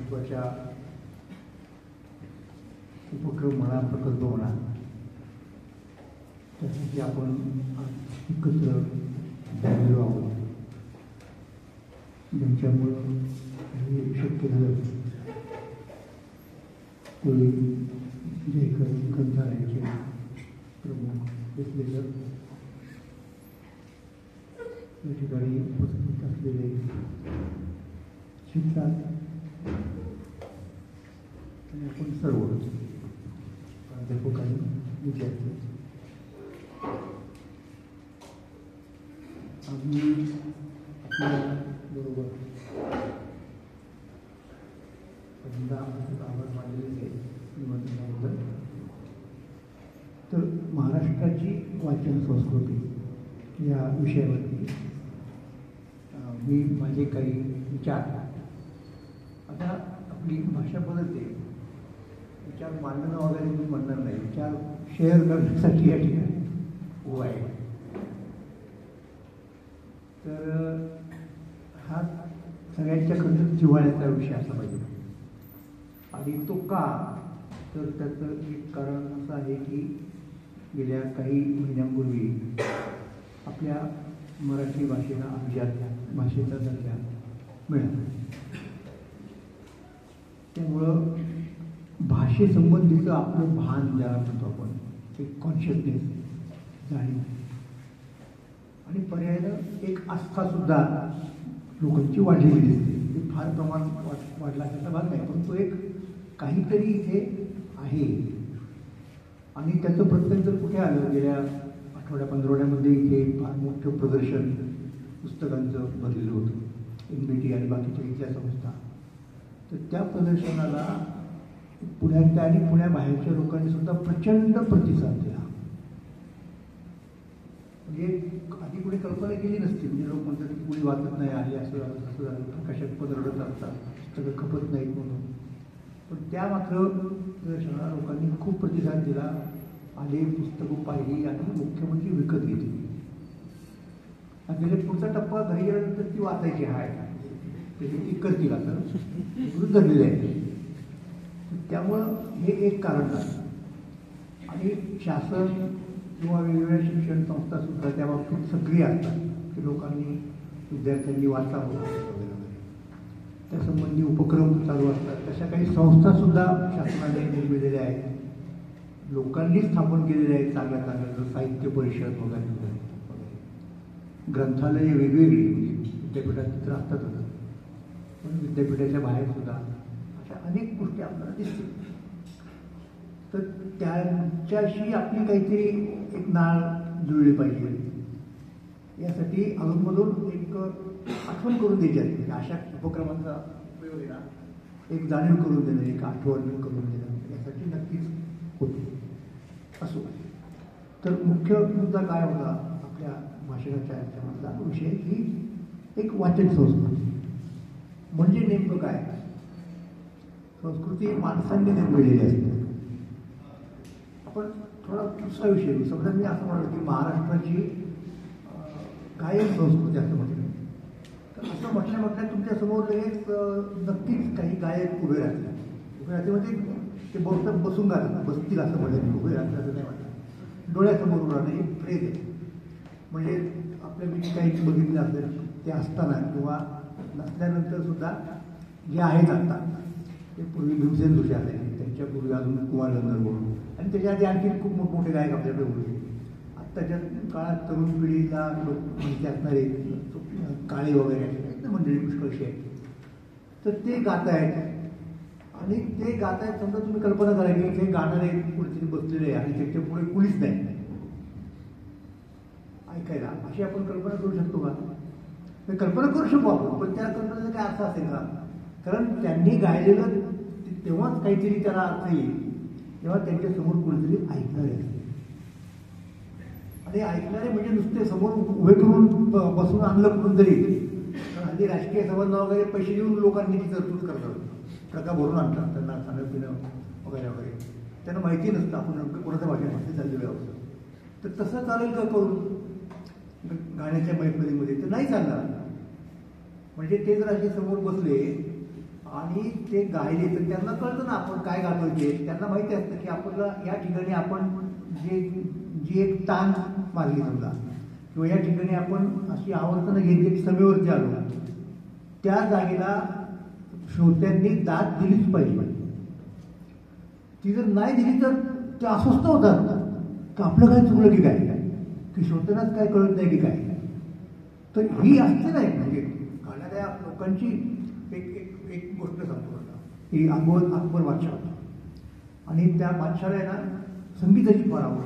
महत्त्वाच्या उपक्रम म्हणा, प्रकल्प म्हणा, त्यासाठी आपण एकत्र जमलेलो आहोत. ज्यांच्यामुळं हे शक्य झालं ते जयकर ग्रंथालयाचे प्रमुख विश्लेषक, या ठिकाणी उपस्थित असलेले शिक्षक आणि आपण सर्व प्राध्यापक आणि विद्यार्थी. आम्ही आपल्या बरोबर पहिल्यांदा आवाज मांडलेले निवडणुकीबद्दल. तर महाराष्ट्राची वाचन संस्कृती या विषयावरती मी माझे काही विचार, आता आपली भाषा बदलते, विचार मांडणं वगैरे मी म्हणणार नाही, विचार शेअर करण्यासाठी या ठिकाणी उभा आहे. तर हा सगळ्यांच्याकडून जिव्हाळ्याचा विषय असा पाहिजे. आणि तो का, तर त्याचं एक कारण असं आहे की गेल्या काही महिन्यांपूर्वी आपल्या मराठी भाषेला अभिजात भाषेचा दर्जा मिळाला. त्यामुळं भाषेसंबंधीचं आपलं भान ज्याला म्हणतो आपण, एक कॉन्शियसनेस, जाणीव आणि पर्यायानं एक आस्थासुद्धा लोकांची वाढलेली दिसते. ते फार प्रमाण वाढला असाचा भाग नाही, पण तो एक काहीतरी इथे आहे. आणि त्याचं प्रत्यंतर कुठे आलं, गेल्या आठवड्या पंधरवड्यामध्ये इथे फार मोठं प्रदर्शन पुस्तकांचं भरलेलं होतं, NBT आणि बाकीच्या इथल्या संस्था. तर त्या प्रदर्शनाला पुण्यातल्या आणि पुण्याबाहेरच्या लोकांनी सुद्धा प्रचंड प्रतिसाद दिला. म्हणजे आधी कुणी कल्पना केली नसती. म्हणजे लोक म्हणतात की कुणी वाचत नाही, आली असं झालं तसं झालं, प्रकाशात पदरडत असतात, पुस्तकं खपत नाहीत म्हणून. पण त्या मात्र प्रदर्शनाला लोकांनी खूप प्रतिसाद दिला, आले, पुस्तकं पाहिली आणि मुख्य म्हणजे विकत घेतली. आणि पुढचा टप्पा घरी गेल्यानंतर ती वाचायची आहे, त्याची ती करतील असं विरुद्ध धरलेलं आहे. त्यामुळं हे एक कारण आहे. आणि शासन किंवा वेगवेगळ्या शिक्षण संस्थासुद्धा त्या बाबतीत सक्रिय असतात की लोकांनी, विद्यार्थ्यांनी वाचावं वगैरे. त्यासंबंधी उपक्रम चालू असतात. तशा काही संस्थासुद्धा शासनाने निर्मिलेल्या आहेत, लोकांनी स्थापन केलेल्या आहेत चांगल्या चांगल्या, साहित्य परिषद वगैरे वगैरे. ग्रंथालये वेगवेगळी, म्हणजे विद्यापीठात चित्र असतातच, पण विद्यापीठाच्या बाहेर सुद्धा अशा अनेक गोष्टी आपल्याला दिसतील. तर त्यांच्याशी आपली काहीतरी एक नाळ जुळली पाहिजे. यासाठी अधूनमधून एक आठवण करून द्यायची आहे. म्हणजे अशा उपक्रमांचा उपयोग आहे ना, एक जाणीव करून देणं, एक आठवण करून देणं, यासाठी नक्कीच होते. असो, तर मुख्य मुद्दा काय होता आपल्या भाषणाच्या याच्यामधला विषय की एक वाचन संस्कृती म्हणजे नेमकं काय. संस्कृती माणसांनी निर्मिलेली असते. आपण थोडा दुसरा विषय, समजा मी असं म्हणलं की महाराष्ट्राची गायन संस्कृती असं म्हटलं, तर असं म्हटल्या तुमच्यासमोर एक नक्कीच काही गायक उभे राहतील. उभे राहते म्हणजे ते बहुतेक बसून गातात, बसतील असं म्हटलं, उभे राहतील असं नाही वाटतं. डोळ्यासमोर उभं राहणं एक फ्रेज आहे. म्हणजे आपल्या मी काही बघितलं असेल ते असताना किंवा नसल्यानंतर सुद्धा जे आहेत आता, ते पूर्वी भीमसेन जोशी असायचे, त्यांच्यापूर्वी अजून कुमार गंधर्व आणि त्याच्या आधी आणखी खूप मोठमोठे गायक आपल्याकडे होते. आत्ताच्या काळात तरुण पिढीला माहिती असणारे काळे वगैरे आहेत मंडळी पुष्कळशी आहेत. तर ते गात आहेत आणि ते गात आहेत. समजा तुम्ही कल्पना करा की ते गाणारे कुठेतरी बसलेले आहे आणि त्याच्या पुढे कुणीच नाही ऐकायला, अशी आपण कल्पना करू शकतो का? कल्पना करू शकतो आपण, पण त्या कल्पनेचा काय अर्थ असेल का? कारण त्यांनी गायलेलं तेव्हाच काहीतरी त्याला अर्थ येईल तेव्हा त्यांच्यासमोर कुणीतरी ऐकणारे असते. आणि ऐकणारे म्हणजे नुसते समोर उभे करून बसून आणलं कुठून तरी. हल्ली राजकीय संबंध वगैरे पैसे देऊन लोकांनी ती तरतूद करतात, ट्रका भरून आणतात, त्यांना खाणं पिणं वगैरे वगैरे. त्यांना माहिती नसतं आपण नेमकं कोणाच्या भाषेमध्ये चाललेलं आहोत. तर तसं चालेल का करून गाण्याच्या मैफलीमध्ये? तर नाही चालणार. म्हणजे ते जर असे समोर बसले आणि ते गायले तर त्यांना कळतं ना आपण काय गातोय ते. त्यांना माहिती असतं की आपल्याला या ठिकाणी आपण जी एक तान मारली समजा, किंवा या ठिकाणी आपण अशी आवर्तनं घेतली समेवरती आलो, त्या जागेला श्रोत्यांनी दाद दिलीच पाहिजे. ती जर नाही दिली तर ते अस्वस्थ होतात की आपलं काय चुकलं की काय, की श्रोत्यांनाच काय कळत नाही की काय. तर ही असते नाही म्हणजे गाण्याच्या लोकांची एक गोष्ट सांगतो की अकबर बादशाह होता आणि त्या बादशाला आहे ना संगीताची फार आवड.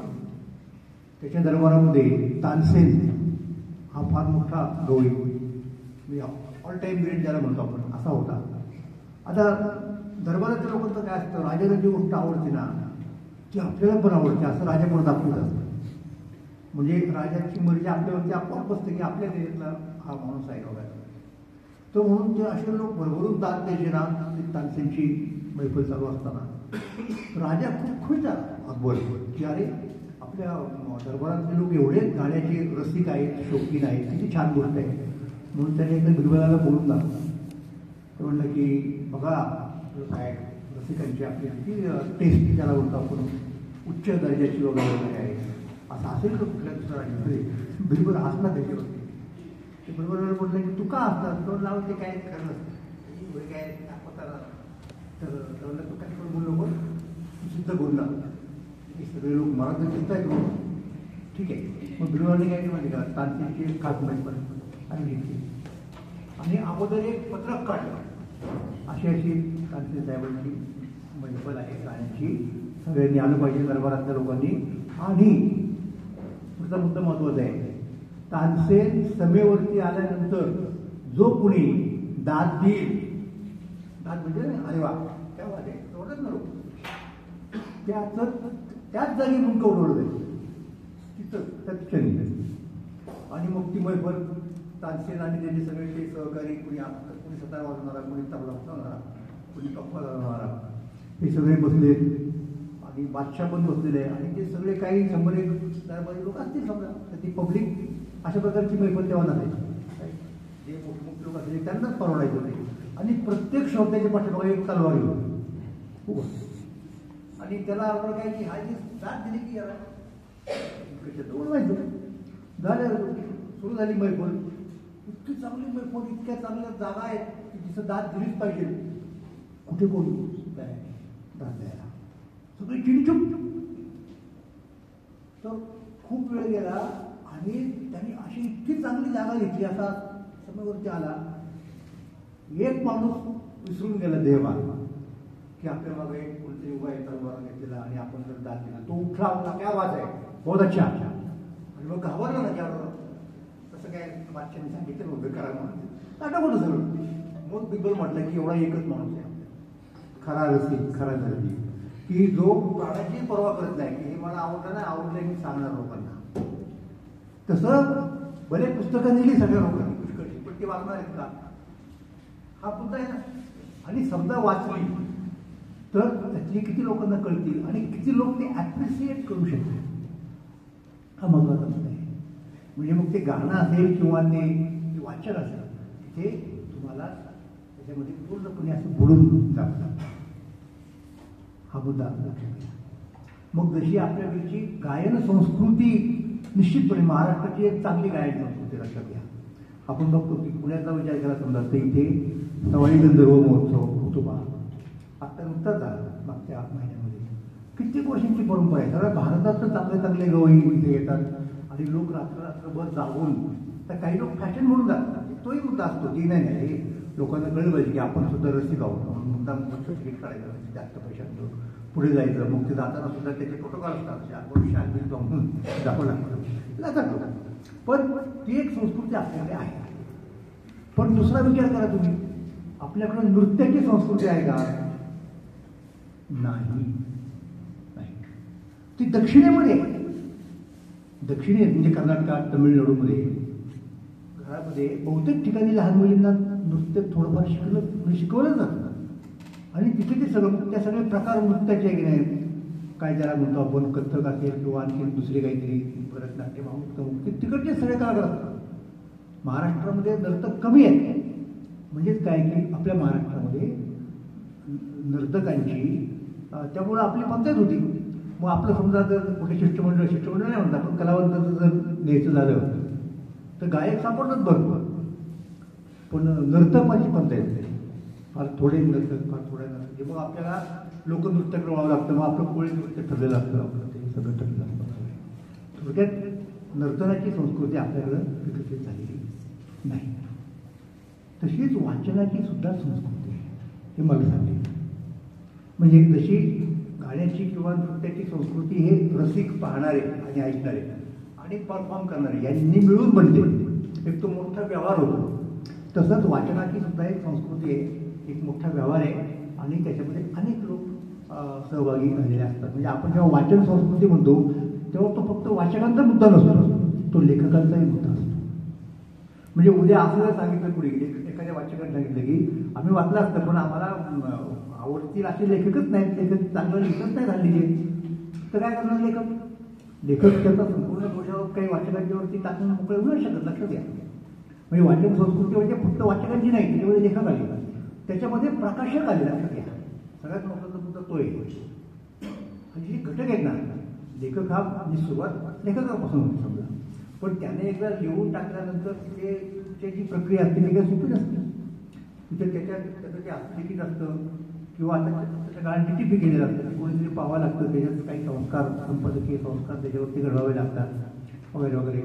त्याच्या दरबारामध्ये तानसेन हा फार मोठा गवळी, म्हणजे ऑल टाईम ग्रेट ज्याला म्हणतो आपण, असा होता. आता दरबाराच्या लोकांचं काय असतं, राजाला जी गोष्ट आवडते ना ती आपल्याला पण आवडते असं राजाकडे दाखवत असतं. म्हणजे राजाची मर्जी आपल्यावरती आपोआप बसते की आपल्या देशातला हा माणूस आहे वगैरे. तर म्हणून ते असे लोक भरभरून दाद द्यायचे ना तानसेनची मैफल चालू असताना. राजा खूप खुश झाला अकबर की अरे आपल्या दरबारातले लोक एवढे गाण्याचे रसिक आहेत, शौकीन आहेत, किती छान गोष्ट आहे. म्हणून त्याने एकदा बिरबलाला बोलून दाखवलं. ते म्हणलं की बघा काय रसिकांची आपली किती टेस्टी त्याला बोलतो आपण, उच्च दर्जाची वगैरे वगैरे आहे, असं असेल का कुठल्या दुसऱ्या राज्यामध्ये. बिरबल हसला त्याच्यावरती. ते बिरबलाला म्हटलं की तू का असतात तो लावून ते काय खरं नसतं काय दाखवताना. तर तू काय पण बोललो पण तू सिद्ध करून दाखव. हे सगळे लोक मराठी चिंताय करू ठीक आहे. मग बिरबलाने काय माहिती का तानसेनची खास मैफल आणि घेतली आणि अगोदर एक पत्रक काढलं. अशी तानसेन साहेबांची मैफल आहे गाण्याची, सगळ्यांनी आलं पाहिजे दरबारातल्या लोकांनी. आणि पुढचा मुद्दा महत्वाचा आहे, तानसेन समेवरती आल्यानंतर जो कुणी दाद देईल, दाद म्हणजे अरे वा काय वाट आहे एवढंच ना लोक त्याच जागी मुंक उडवलं जाईल तिथं तत्क्षणी. आणि मग ती मैफल तानसेन आणि त्यांचे सगळे ते सहकारी, कुणी सतार वाजवणारा, कुणी तबला वाजवणारा, कुणी कप्पा वाजवणारा, हे सगळे बसले आणि बादशाह पण बसलेले आहे. आणि ते सगळे काही 100-1 दरबारी लोक असतील समजा. तर ती पब्लिक अशा प्रकारची मैफल तेव्हा नसायची. जे मोठे मोठे लोक असले त्यांनाच परवडायचे होते. आणि प्रत्येक श्रोत्याच्या पाठीमागे एक तलवार घेऊन खूप. आणि त्याला आपण काय की हा जी दाद दिली की याला दोन माहिती झालं. सुरू झाली मैफल, इतकी चांगली मैफल, इतक्या चांगल्या जागा आहेत की जिथं दाद दिलीच पाहिजे. कुठे कोण दाद द्यायला सगळी चिडचूप. तर खूप वेळ गेला आणि त्यांनी अशी इतकी चांगली जागा घेतली. असा समोरवरती आला, एक माणूस विसरून गेला देवान की आपल्या मागे कोणतरी उभा आहे तलवार घेतलेला आणि आपण जर दाद दिला. तो उठला होता, काय आवाज आहे बहुत अच्छा. आणि मग घाबरला ना त्यावर. तसं काय बादशाने सांगितलं उभे करा म्हणून नाटक होतं सगळं. मग बिरबल म्हटलं की एवढा एकच माणूस आहे खरा रसिक, खरा दर्दी, की जो प्राण्याची पर्वा करत नाही की हे मला आवडलं नाही आवडलं मी सांगणार लोकांना. तसं बरेच पुस्तकं दिली सगळ्या लोकांनी पुष्कळची, पण ते वाचणार आहेत का हा मुद्दा आहे ना. आणि समजा वाचली तर त्यातली किती लोकांना कळतील आणि किती लोक ते ॲप्रिशिएट करू शकतील, हा महत्वाचा मुद्दा आहे. म्हणजे मग ते गाणं असेल किंवा ते वाचन असेल, तिथे तुम्हाला त्याच्यामध्ये पूर्णपणे असं बुडून जातात. हा मुद्दा लक्षात घ्या. मग जशी आपल्याकडची गायन संस्कृती निश्चितपणे महाराष्ट्राची एक चांगली गायन संस्कृती लक्षात घ्या. आपण बघतो की पुण्याचा विचार केला समजा तर इथे सवाई गंधर्व महोत्सव होतो बा, आता नुकताच झाला मागच्या महिन्यामध्ये. कित्येक वर्षांची परंपरा आहे. सगळ्या भारतातलं चांगले चांगले गवई इथे येतात आणि लोक रात्रभर जागून, तर काही लोक फॅशन म्हणून जातात, तोही मुद्दा असतो की नाही नाही लोकांना कळलं पाहिजे की आपण सुद्धा रसिक आहोत म्हणून मुद्दा तिकीट काढायचं जास्त पैशांचं पुढे जायचं. मग ते जाताना सुद्धा त्याचे प्रोटोकॉल असतात, आपण शांती जाऊन जावं लागतं जातात. पण ती एक संस्कृती आपल्याकडे आहे. पण दुसरा विचार करा तुम्ही, आपल्याकडे नृत्याची संस्कृती आहे का? नाही. ती दक्षिणेमध्ये दक्षिणेत म्हणजे कर्नाटकात, तमिळनाडूमध्ये घरामध्ये बहुतेक ठिकाणी लहान मुलींना नृत्य थोडंफार शिकवलं जातं. आणि तिथे ते सगळं त्या सगळे प्रकार नृत्याचे आहे की नाही, काय त्याला म्हणतो आपण कथ्थक असेल किंवा आणखी दुसरे काहीतरी भरतनाट्य ते तिकडचे सगळे कलाकार असतात. महाराष्ट्रामध्ये नर्तक कमी आहेत. म्हणजेच काय की आपल्या महाराष्ट्रामध्ये नर्तकांची त्यामुळं आपली पंचायत होती. मग आपलं समजा जर कुठे शिष्टमंडळ नाही म्हणतात, पण कलावंताचं जर न्यायचं झालं तर गायक सापडतात भरपूर, पण नर्तकांची पंचायत नाही. फार थोडे नर्तक, फार थोड्या नर्तक. मग आपल्याला लोकनृत्याकडे वळावं लागतं. मग आपलं कोळी नृत्य ठरलेलं असतं, आपलं ते सगळं ठरलेलं असतं. थोडक्यात नर्तनाची संस्कृती आपल्याकडं विकसित झालेली नाही. तशीच वाचनाची सुद्धा संस्कृती आहे, हे मला सांगेल. म्हणजे जशी गाण्याची किंवा नृत्याची संस्कृती हे रसिक पाहणारे आणि ऐकणारे आणि परफॉर्म करणारे यांनी मिळून बनते, एक तो मोठा व्यवहार होतो. तसंच वाचनाची सुद्धा एक संस्कृती आहे, एक मोठा व्यवहार आहे आणि त्याच्यामध्ये अनेक लोक सहभागी झालेले असतात. म्हणजे आपण जेव्हा वाचन संस्कृती म्हणतो तेव्हा तो फक्त वाचकांचा मुद्दा नसतो, तो लेखकांचाही मुद्दा असतो. म्हणजे उद्या असं सांगितलं कुणी, एखाद्या वाचकाने सांगितलं की आम्ही वाचलं असतं पण आम्हाला आवडतील असे लेखकच नाहीत, लेखक चांगलं लिखत नाही झाले, तर काय करणार लेखक त्याचा संपूर्ण दोषावर काही वाचकांच्यावरती टाकून मोकळे होऊ नाही शकत. लक्षात घ्या, म्हणजे वाचन संस्कृती म्हणजे फक्त वाचकांची नाही, त्याच्यामध्ये लेखक आले, त्याच्यामध्ये प्रकाशक आले. लक्षात घ्या, सगळ्यात महत्त्वाचा मुद्दा तो आहे. जे घटक आहेत ना, लेखक हा सुरुवात लेखकापासून होती समजा, पण त्याने एकदा लिहून टाकल्यानंतर त्याची प्रक्रिया असते ती काही सोपी नसते. तिथे त्याचं जे आस्तिकित असतं किंवा आता त्याच्या काळात टिपी केलेलं असतं, कोणीतरी पाहावं लागतं, त्याच्यात काही संस्कार, संपादकीय संस्कार त्याच्यावरती घडवावे लागतात वगैरे वगैरे.